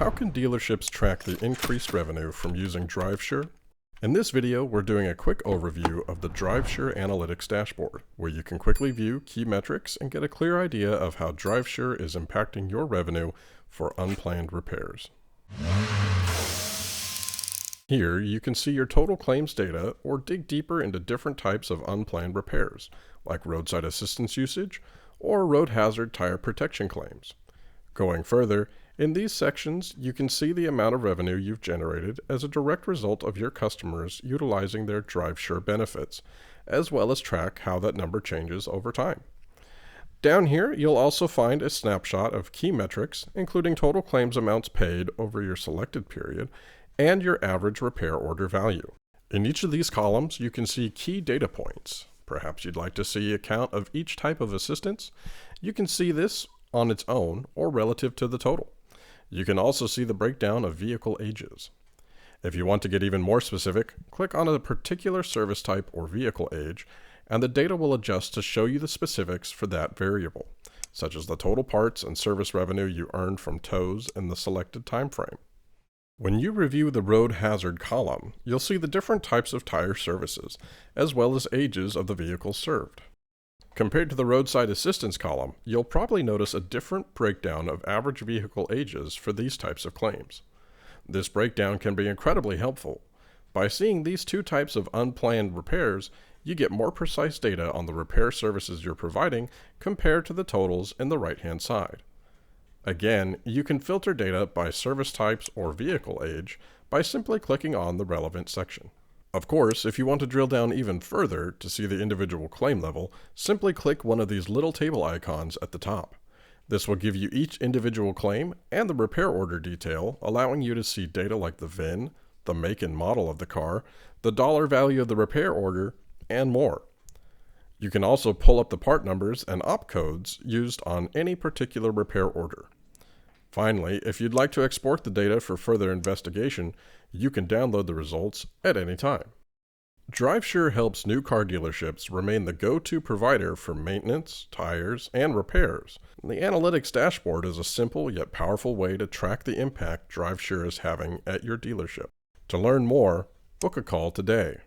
How can dealerships track the increased revenue from using DriveSure? In this video, we're doing a quick overview of the DriveSure Analytics dashboard, where you can quickly view key metrics and get a clear idea of how DriveSure is impacting your revenue for unplanned repairs. Here, you can see your total claims data or dig deeper into different types of unplanned repairs, like roadside assistance usage or road hazard tire protection claims. Going further, in these sections, you can see the amount of revenue you've generated as a direct result of your customers utilizing their DriveSure benefits, as well as track how that number changes over time. Down here, you'll also find a snapshot of key metrics, including total claims amounts paid over your selected period and your average repair order value. In each of these columns, you can see key data points. Perhaps you'd like to see a count of each type of assistance. You can see this on its own or relative to the total. You can also see the breakdown of vehicle ages. If you want to get even more specific, click on a particular service type or vehicle age, and the data will adjust to show you the specifics for that variable, such as the total parts and service revenue you earned from tows in the selected time frame. When you review the road hazard column, you'll see the different types of tire services, as well as ages of the vehicles served. Compared to the roadside assistance column, you'll probably notice a different breakdown of average vehicle ages for these types of claims. This breakdown can be incredibly helpful. By seeing these two types of unplanned repairs, you get more precise data on the repair services you're providing compared to the totals in the right-hand side. Again, you can filter data by service types or vehicle age by simply clicking on the relevant section. Of course, if you want to drill down even further to see the individual claim level, simply click one of these little table icons at the top. This will give you each individual claim and the repair order detail, allowing you to see data like the VIN, the make and model of the car, the dollar value of the repair order, and more. You can also pull up the part numbers and opcodes used on any particular repair order. Finally, if you'd like to export the data for further investigation, you can download the results at any time. DriveSure helps new car dealerships remain the go-to provider for maintenance, tires, and repairs. The analytics dashboard is a simple yet powerful way to track the impact DriveSure is having at your dealership. To learn more, book a call today.